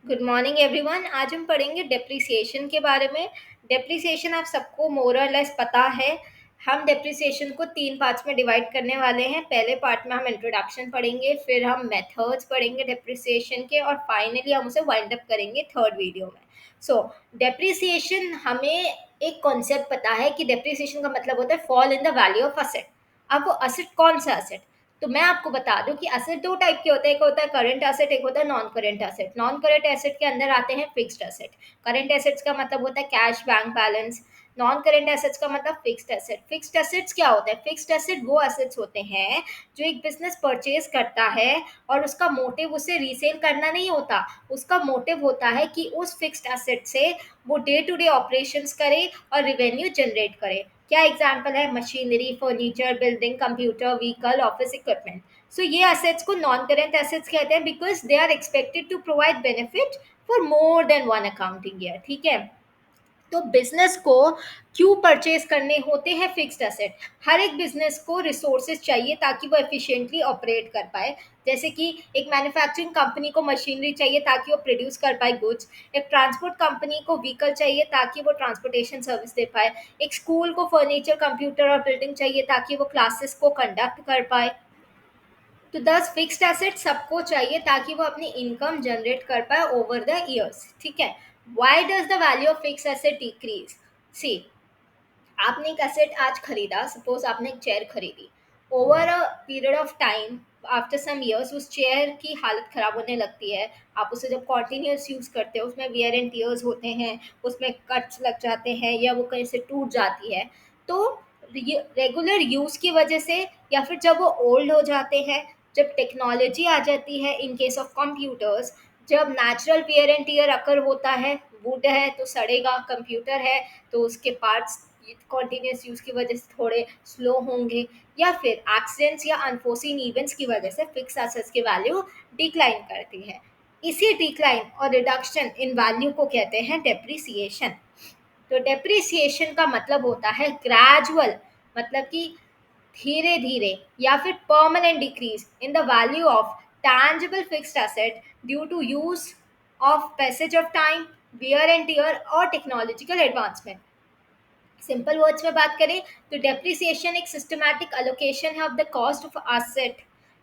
Good morning everyone. आज हम पढ़ेंगे डेप्रिसिएशन के बारे में। डेप्रिसिएशन आप सबको मोर और लेस पता है। हम डेप्रिसिएशन को 3 पार्ट्स में डिवाइड करने वाले हैं। पहले पार्ट में हम इंट्रोडक्शन पढ़ेंगे, फिर हम मेथड्स पढ़ेंगे डेप्रिसिएशन के, और फाइनली हम उसे वाइंड अप करेंगे थर्ड वीडियो में। सो डेप्रिसिएशन, हमें एक कॉन्सेप्ट पता है कि डेप्रिसिएशन का मतलब होता है fall in the value of asset. अब वो असेट कौन सा असेट, तो मैं आपको बता दूं कि एसेट दो टाइप के होते हैं। एक होता है करंट एसेट, एक होता है non current asset. Non current asset के अंदर आते हैं फिक्स्ड एसेट। करंट एसेट्स का मतलब होता है cash, bank balance. Non current assets का मतलब फिक्स्ड एसेट। फिक्स्ड एसेट्स क्या होता है? फिक्स्ड एसेट वो एसेट्स होते हैं जो एक बिजनेस परचेज करता है और उसका मोटिव उसे रीसेल करना नहीं होता। उसका मोटिव होता है कि उस फिक्स्ड एसेट से वो डे टू डे ऑपरेशंस करे और रिवेन्यू जनरेट करे। क्या एग्जाम्पल है? Machinery, furniture, building, computer, vehicle, office equipment. So ये एसेट्स को नॉन करेंट एसेट्स कहते हैं because they are expected to provide benefit for more than one accounting year. ठीक है, तो बिजनेस को क्यों परचेज करने होते हैं फिक्स्ड एसेट? हर एक बिजनेस को रिसोर्सेज चाहिए ताकि वो एफिशिएंटली ऑपरेट कर पाए। जैसे कि एक मैन्युफैक्चरिंग कंपनी को मशीनरी चाहिए ताकि वो प्रोड्यूस कर पाए गुड्स। एक ट्रांसपोर्ट कंपनी को व्हीकल चाहिए ताकि वो ट्रांसपोर्टेशन सर्विस दे पाए। एक स्कूल को फर्नीचर, कंप्यूटर और बिल्डिंग चाहिए ताकि वो क्लासेस को कंडक्ट कर पाए। तो दस फिक्स्ड एसेट सबको चाहिए ताकि वो अपनी इनकम जनरेट कर पाए ओवर द ईयर्स। ठीक है, why does the value of fix asset decrease? See, आपने एक एसेट आज खरीदा, सपोज आपने एक चेयर खरीदी। Over a period of time, after some years, उस चेयर की हालत ख़राब होने लगती है। आप उसे जब कॉन्टीन्यूस यूज़ करते हो, उसमें वियर एंड टीयर्स होते हैं, उसमें कट्स लग जाते हैं या वो कहीं से टूट जाती है। तो रेगुलर यूज़ की वजह से, या फिर जब वो ओल्ड हो जाते हैं, जब टेक्नोलॉजी आ जाती है, इन केस ऑफ कंप्यूटर्स, जब नेचुरल वियर एंड टीयर अकर होता है, वुड है तो सड़ेगा, कंप्यूटर है तो उसके पार्ट्स कॉन्टीन्यूस यूज़ की वजह से थोड़े स्लो होंगे, या फिर एक्सीडेंट्स या अनफोर्सिन इवेंट्स की वजह से फिक्स एसेट्स की वैल्यू डिक्लाइन करती है। इसी डिक्लाइन और रिडक्शन इन वैल्यू को कहते हैं डेप्रिसिएशन। तो डेप्रिसिएशन का मतलब होता है ग्रेजुअल, मतलब कि धीरे धीरे या फिर permanent decrease in the value of tangible fixed asset due to use of passage of time, wear and tear और टेक्नोलॉजिकल एडवांसमेंट। सिंपल वर्ड्स में बात करें तो डेप्रिसिएशन एक सिस्टमैटिक अलोकेशन है of the cost of asset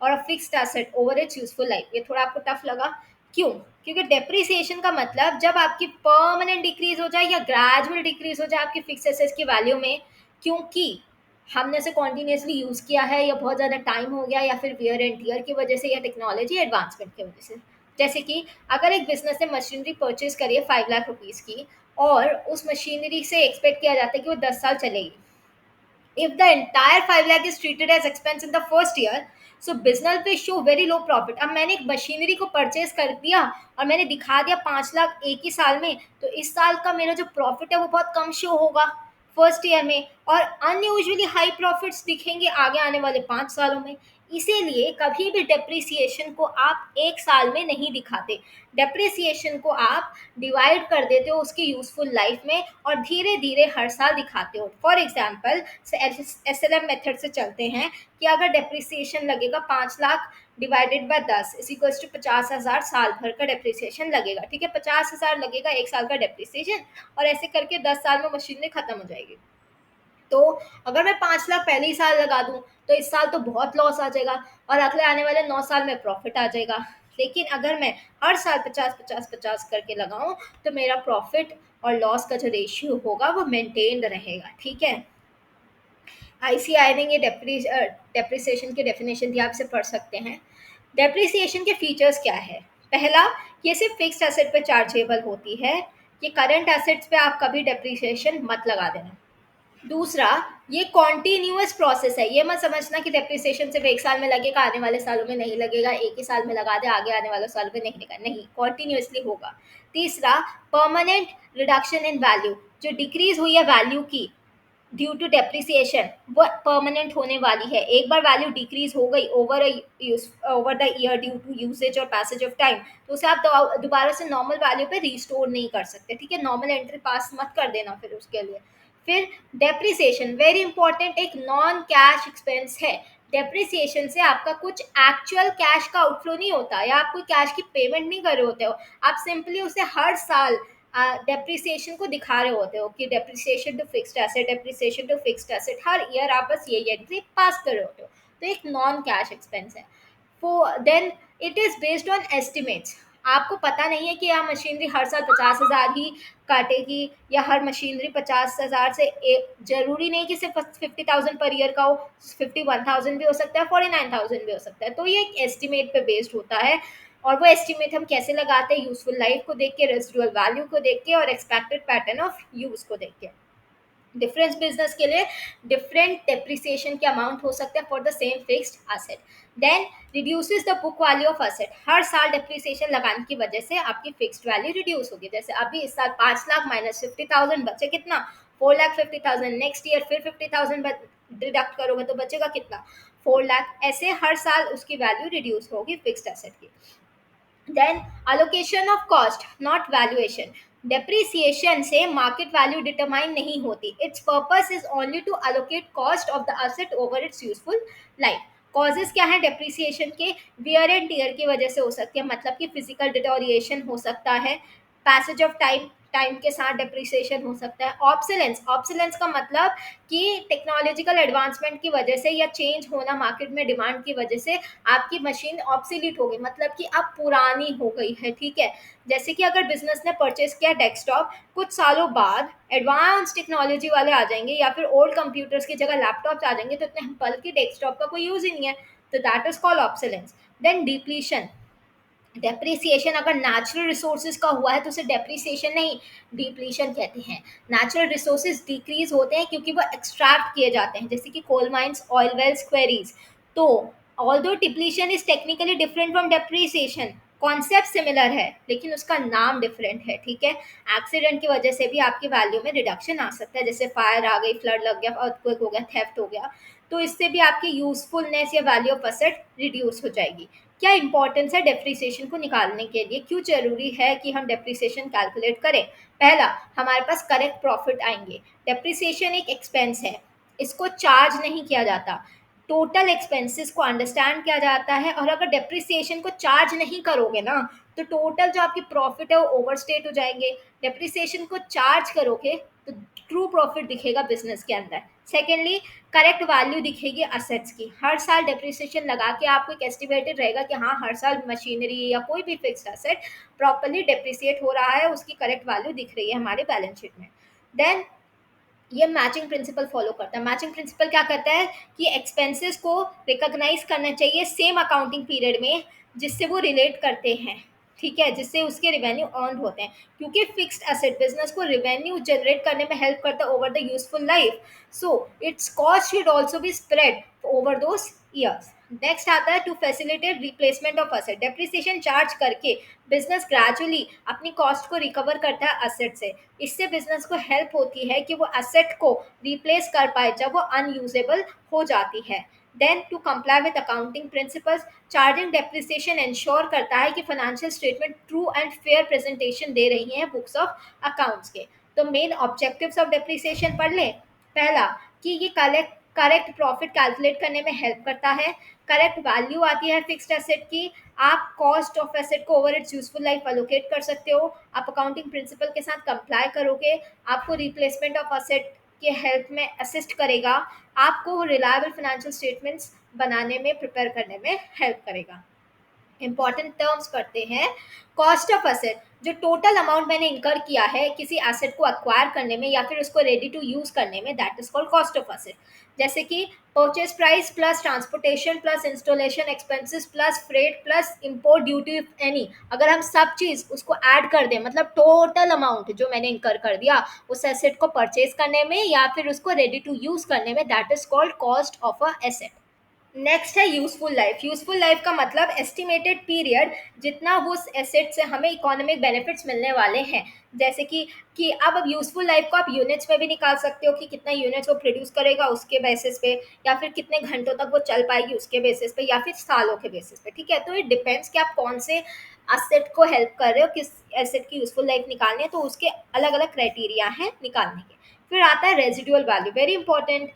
और a fixed asset over its useful life. ये थोड़ा आपको टफ लगा, क्यों? क्योंकि डेप्रिसिएशन का मतलब जब आपकी परमानेंट डिक्रीज हो जाए या ग्रेजुअल डिक्रीज हो जाए आपकी फिक्स एसेट्स की वैल्यू में, क्योंकि हमने उसे कॉन्टीन्यूसली यूज़ किया है या बहुत ज़्यादा टाइम हो गया, या फिर वियर एंड टीयर की वजह से या टेक्नोलॉजी एडवांसमेंट की वजह से। जैसे कि अगर एक बिजनेस ने मशीनरी परचेज करी है 5 लाख रुपीज़ की, और उस मशीनरी से एक्सपेक्ट किया जाता है कि वो 10 साल चलेगी। If the entire 5 lakh is treated as expense in the first year, so business will show very low profit. अब मैंने एक मशीनरी को परचेज कर दिया और मैंने दिखा दिया 5 लाख एक ही साल में, तो इस साल का मेरा जो प्रॉफिट है वो बहुत कम शो होगा फर्स्ट ईयर में, और अनयूजुअली हाई प्रॉफिट्स दिखेंगे आगे आने वाले 5 सालों में। इसीलिए कभी भी डेप्रिसिएशन को आप एक साल में नहीं दिखाते। डेप्रिसिएशन को आप डिवाइड कर देते हो उसकी यूजफुल लाइफ में और धीरे धीरे हर साल दिखाते हो। फॉर एग्जाम्पल, SLM मेथड से चलते हैं कि अगर डेप्रिसिएशन लगेगा 5 lakh divided by 10 is equals to 50,000 साल भर का डेप्रिसिएशन लगेगा। ठीक है, 50,000 लगेगा एक साल का डेप्रिसिएशन, और ऐसे करके 10 साल में मशीनरी खत्म हो जाएगी। तो अगर मैं 5 लाख पहले ही साल लगा दूं तो इस साल तो बहुत लॉस आ जाएगा और अगले आने वाले 9 साल में प्रॉफिट आ जाएगा। लेकिन अगर मैं हर साल 50 50 50 करके लगाऊं तो मेरा प्रॉफिट और लॉस का जो रेशियो होगा वो मेंटेन्ड रहेगा। ठीक है, ICAI ने ये डेप्रिसिएशन की डेफिनेशन दी, आप इसे पढ़ सकते हैं। डेप्रिसिएशन के फीचर्स क्या है? पहला, ये सिर्फ फिक्स्ड एसेट पे चार्जेबल होती है। ये करंट एसेट्स पे आप कभी डेप्रिसिएशन मत लगा देना। दूसरा, ये कॉन्टिन्यूअस प्रोसेस है। ये मत समझना कि डेप्रिसिएशन सिर्फ एक साल में लगेगा, आने वाले सालों में नहीं लगेगा, एक ही साल में लगा दे आगे आने वाले सालों में नहीं लगेगा, नहीं, कॉन्टिन्यूअसली होगा। तीसरा, परमानेंट रिडक्शन इन वैल्यू, जो डिक्रीज हुई है वैल्यू की ड्यू टू डेप्रिसिएशन वो परमानेंट होने वाली है। एक बार वैल्यू डिक्रीज हो गई over the year due to usage और पैसेज ऑफ टाइम, तो उसे आप दोबारा से नॉर्मल वैल्यू पे रिस्टोर नहीं कर सकते। ठीक है, नॉर्मल एंट्री पास मत कर देना फिर उसके लिए। फिर डेप्रिसिएशन वेरी इंपॉर्टेंट, एक नॉन कैश एक्सपेंस है। डेप्रिसिएशन से आपका कुछ एक्चुअल कैश का आउटफ्लो नहीं होता या आप कोई कैश की पेमेंट नहीं कर रहे होते हो, आप सिंपली उसे हर साल डेप्रिसिएशन को दिखा रहे होते हो कि depreciation to fixed asset, depreciation to fixed asset, हर ईयर आप बस ये एंट्री पास कर रहे होते हो। तो एक नॉन कैश एक्सपेंस है। Then it is based on estimates. आपको पता नहीं है कि यह मशीनरी हर साल 50,000 ही काटेगी या हर मशीनरी 50,000 से जरूरी नहीं कि सिर्फ 50,000 पर ईयर का हो, 51,000 भी हो सकता है, 49,000 भी हो सकता है। तो ये एक एस्टिमेट पे बेस्ड होता है। और वो एस्टिमेट हम कैसे लगाते हैं? यूजफुल लाइफ को देख के, रेजिडुअल वैल्यू को देख के और एक्सपेक्टेड पैटर्न ऑफ यूज को देख के। डिफरेंस बिजनेस के लिए डिफरेंट डेप्रिसिएशन के अमाउंट हो सकते हैं for the same fixed asset. Then reduces the book value of asset. हर साल डेप्रिसिएशन लगाने की वजह से आपकी फिक्स्ड वैल्यू रिड्यूस होगी। जैसे अभी इस साल 5 लाख माइनस 50,000 बचे कितना? 4,50,000। नेक्स्ट ईयर फिर 50,000 डिडक्ट करोगे तो बचेगा कितना? 4 लाख। ऐसे हर साल उसकी वैल्यू रिड्यूस होगी फिक्स्ड एसेट की। Then allocation of cost not valuation. Depreciation से मार्केट वैल्यू डिटरमाइन नहीं होती। Its purpose is only to allocate cost of the asset over its useful life. Causes क्या है डेप्रिसिएशन के? वियर एंड टीयर की वजह से हो सकती है, मतलब कि फिजिकल डिटोरिएशन हो सकता है, पैसेज ऑफ टाइम, टाइम के साथ डेप्रिसिएशन हो सकता है। ऑब्सोलेंस, ऑब्सोलेंस का मतलब कि टेक्नोलॉजिकल एडवांसमेंट की वजह से या चेंज होना मार्केट में डिमांड की वजह से आपकी मशीन ऑब्सोलीट हो गई, मतलब कि अब पुरानी हो गई है। ठीक है, जैसे कि अगर बिजनेस ने परचेज किया डेस्कटॉप, कुछ सालों बाद एडवांस टेक्नोलॉजी वाले आ जाएंगे या फिर ओल्ड कंप्यूटर्स की जगह लैपटॉप्स आ जाएंगे, तो इतने बल्कि डेस्कटॉप का कोई यूज ही नहीं है। तो that is called obsolescence. Then depletion. Depreciation अगर नेचुरल रिसोर्सेज का हुआ है तो उसे डेप्रिसिएशन नहीं, डिप्लीशन कहते हैं। नेचुरल रिसोर्सेज डिक्रीज होते हैं क्योंकि वो एक्सट्रैक्ट किए जाते हैं, जैसे कि coal mines, oil wells, quarries. तो although depletion is technically different from depreciation, concept similar है लेकिन उसका नाम डिफरेंट है। ठीक है, एक्सीडेंट की वजह से भी आपकी वैल्यू में रिडक्शन आ सकता है, जैसे फायर आ गई, फ्लड लग गया, अर्थक्वेक हो गया, थेफ्ट हो गया, तो इससे भी आपकी यूजफुलनेस या वैल्यू ऑफ एसेट रिड्यूस हो जाएगी। क्या इंपॉर्टेंस है डेप्रिसिएशन को निकालने के लिए? क्यों जरूरी है कि हम डेप्रिसिएशन कैलकुलेट करें? पहला, हमारे पास करेक्ट प्रॉफिट आएंगे। डेप्रिसिएशन एक एक्सपेंस है, इसको चार्ज नहीं किया जाता, टोटल एक्सपेंसेस को अंडरस्टैंड किया जाता है। और अगर डेप्रिसिएशन को चार्ज नहीं करोगे ना, तो टोटल जो आपकी प्रॉफिट है वो ओवरस्टेट हो जाएंगे। डेप्रिसिएशन को चार्ज करोगे तो ट्रू प्रॉफिट दिखेगा बिजनेस के अंदर। सेकेंडली, करेक्ट वैल्यू दिखेगी असेट्स की। हर साल डेप्रिसिएशन लगा के आपको एक एस्टिमेटेड रहेगा कि हाँ, हर साल मशीनरी या कोई भी फिक्स्ड एसेट प्रॉपर्ली डेप्रिसिएट हो रहा है, उसकी करेक्ट वैल्यू दिख रही है हमारे बैलेंस शीट में। देन ये मैचिंग प्रिंसिपल फॉलो करता है। मैचिंग प्रिंसिपल क्या करता है कि एक्सपेंसेस को रिकॉग्नाइज करना चाहिए सेम अकाउंटिंग पीरियड में जिससे वो रिलेट करते हैं। ठीक है, जिससे उसके रिवेन्यू अर्न होते हैं, क्योंकि फिक्स्ड एसेट बिजनेस को रिवेन्यू जनरेट करने में हेल्प करता है over the useful life. So its cost should also be spread over those years. Next आता है to facilitate replacement of asset. Depreciation charge करके बिजनेस ग्रेजुअली अपनी कॉस्ट को रिकवर करता है एसेट से। इससे बिजनेस को हेल्प होती है कि वो एसेट को रिप्लेस कर पाए जब वो अनयूजेबल हो जाती है। Then to comply with accounting principles, charging depreciation ensure करता है कि financial statement true and fair presentation दे रही हैं बुक्स ऑफ अकाउंट्स के। तो मेन ऑब्जेक्टिव्स ऑफ डेप्रिसिएशन पढ़ लें। पहला, कि ये करेक्ट प्रॉफिट कैलकुलेट करने में हेल्प करता है, करेक्ट वैल्यू आती है फिक्स्ड एसेट की, आप कॉस्ट ऑफ एसेट को over its useful life allocate कर सकते हो, आप अकाउंटिंग प्रिंसिपल के साथ कंप्लाई करोगे, आपको रिप्लेसमेंट ऑफ एसेट के हेल्प में असिस्ट करेगा, आपको रिलायबल फाइनेंशियल स्टेटमेंट्स बनाने में, प्रिपेयर करने में हेल्प करेगा। इंपॉर्टेंट टर्म्स पढ़ते हैं। कॉस्ट ऑफ एसेट, जो टोटल अमाउंट मैंने इंकर किया है किसी एसेट को अक्वायर करने में या फिर उसको रेडी टू यूज करने में, that is called cost of asset. जैसे कि purchase price plus transportation plus installation expenses plus freight plus import duty if any, अगर हम सब चीज उसको ऐड कर दें, मतलब टोटल अमाउंट जो मैंने इंकर कर दिया उस एसेट को परचेज करने में या फिर उसको रेडी टू यूज करने में, that is called cost of a asset. Next है यूजफुल लाइफ। यूजफुल लाइफ का मतलब एस्टिमेटेड पीरियड जितना उस एसेट से हमें इकोनॉमिक बेनिफिट्स मिलने वाले हैं। जैसे कि अब यूजफुल लाइफ को आप यूनिट्स में भी निकाल सकते हो कि कितना यूनिट्स वो प्रोड्यूस करेगा उसके बेसिस पे, या फिर कितने घंटों तक वो चल पाएगी उसके बेसिस पे, या फिर सालों के बेसिस पे। ठीक है, तो इट डिपेंड्स कि आप कौन से एसेट को हेल्प कर रहे हो, किस एसेट की यूजफुल लाइफ निकालनी है, तो उसके अलग अलग क्राइटेरिया हैं निकालने के। फिर आता है रेजिडुअल वैल्यू, वेरी इंपॉर्टेंट।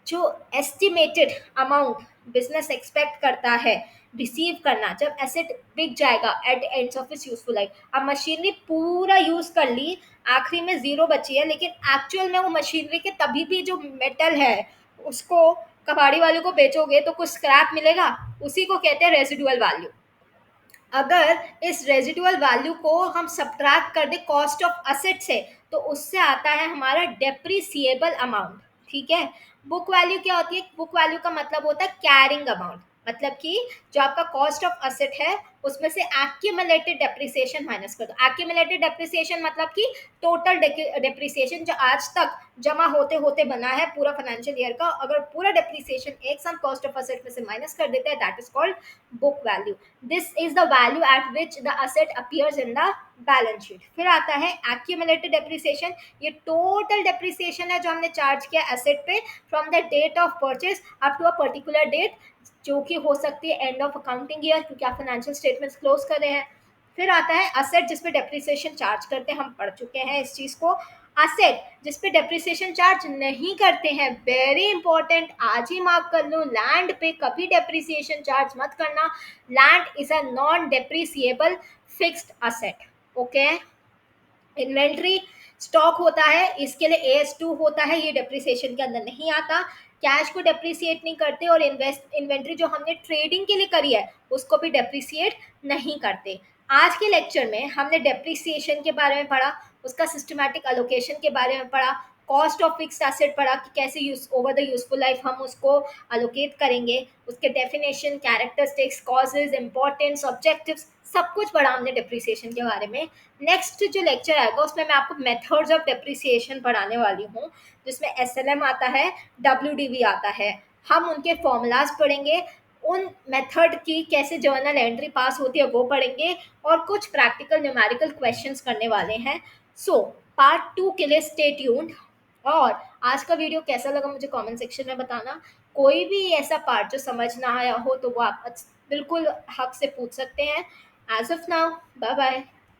जो एस्टिमेटेड अमाउंट बिजनेस एक्सपेक्ट करता है रिसीव करना जब एसेट बिक जाएगा at end of its useful life. अब मशीनरी पूरा यूज कर ली, आखिरी में जीरो बची है, लेकिन एक्चुअल में वो मशीनरी के तभी भी जो मेटल है उसको कबाड़ी वाले को बेचोगे तो कुछ स्क्रैप मिलेगा, उसी को कहते हैं रेजिडुअल वैल्यू। अगर इस रेजिडुअल वैल्यू को हम सब्ट्रैक्ट कर दे कॉस्ट ऑफ असेट से, तो उससे आता है हमारा डेप्रिसिएबल अमाउंट। ठीक है। बुक वैल्यू क्या होती है? बुक वैल्यू का मतलब होता है कैरिंग अमाउंट, मतलब कि जो आपका कॉस्ट ऑफ असेट है उसमें से एक्यूमुलेटेड डेप्रिसिएशन माइनस कर दो। एक्यूमुलेटेड डेप्रिसिएशन मतलब कि टोटल डेप्रिसिएशन जो आज तक जमा होते होते बना है पूरा फाइनेंशियल ईयर का, अगर पूरा डेप्रिसिएशन एक सम कॉस्ट ऑफ असेट में से माइनस कर देते हैं, that is called book value. This is the value at which the asset appears in the balance sheet. फिर आता है एक्यूमुलेटेड डेप्रिसिएशन। ये टोटल डेप्रिसिएशन है जो हमने चार्ज किया एसेट पे from the date of purchase up to a particular date, जो कि हो सकती है एंड ऑफ अकाउंटिंग ईयर, क्योंकि आप फाइनेंशियल स्टेटमेंट्स क्लोज कर रहे हैं। फिर आता है असेट जिस पे डेप्रिसिएशन चार्ज करते हैं, हम पढ़ चुके हैं इस चीज को। असेट जिस पे डेप्रिसिएशन चार्ज नहीं करते हैं, वेरी इंपॉर्टेंट, आज ही मार्क कर लो, लैंड पे कभी डेप्रिसिएशन चार्ज मत करना। Land is a non depreciable fixed asset. Okay. Inventory stock होता है, इसके लिए AS2 होता है, ये डेप्रिसिएशन के अंदर नहीं आता। कैश को डेप्रिसिएट नहीं करते, और इन्वेंट्री जो हमने ट्रेडिंग के लिए करी है उसको भी डेप्रिसिएट नहीं करते। आज के लेक्चर में हमने डेप्रिसिएशन के बारे में पढ़ा, उसका सिस्टमैटिक अलोकेशन के बारे में पढ़ा, कॉस्ट ऑफ फिक्स्ड एसेट पढ़ा कि कैसे use over the useful life हम उसको अलोकेट करेंगे, उसके definition, characteristics, causes, importance, objectives, सब कुछ पढ़ा हमने डेप्रिसिएशन के बारे में। नेक्स्ट जो लेक्चर आएगा उसमें मैं आपको मेथड्स ऑफ डेप्रिसिएशन पढ़ाने वाली हूँ, जिसमें SLM आता है, WDV आता है। हम उनके फॉर्मूलाज पढ़ेंगे, उन मेथड की कैसे जर्नल एंट्री पास होती है वो पढ़ेंगे, और कुछ प्रैक्टिकल न्यूमेरिकल क्वेश्चंस करने वाले हैं। सो पार्ट 2 के लिए स्टे ट्यून्ड। और आज का वीडियो कैसा लगा मुझे कमेंट सेक्शन में बताना। कोई भी ऐसा पार्ट जो समझ ना आया हो तो वो आप बिल्कुल हक से पूछ सकते हैं। As of now, bye bye.